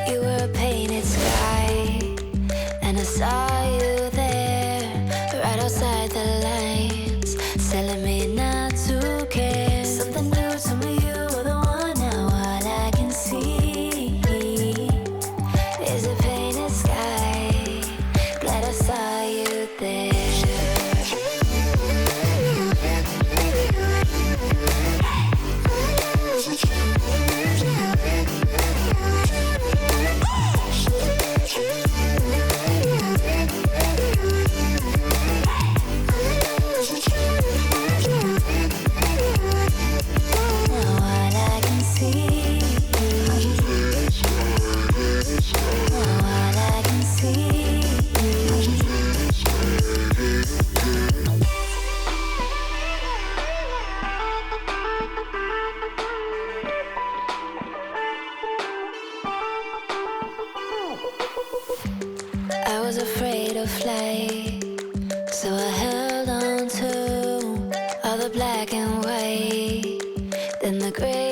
You were a painted sky, and I saw you there, right outside the lines, telling me not to care. Something new to me, you were the one. Now all I can see is a painted sky. Glad I saw you there. I was afraid of flight, so I held on to all the black and white, then the gray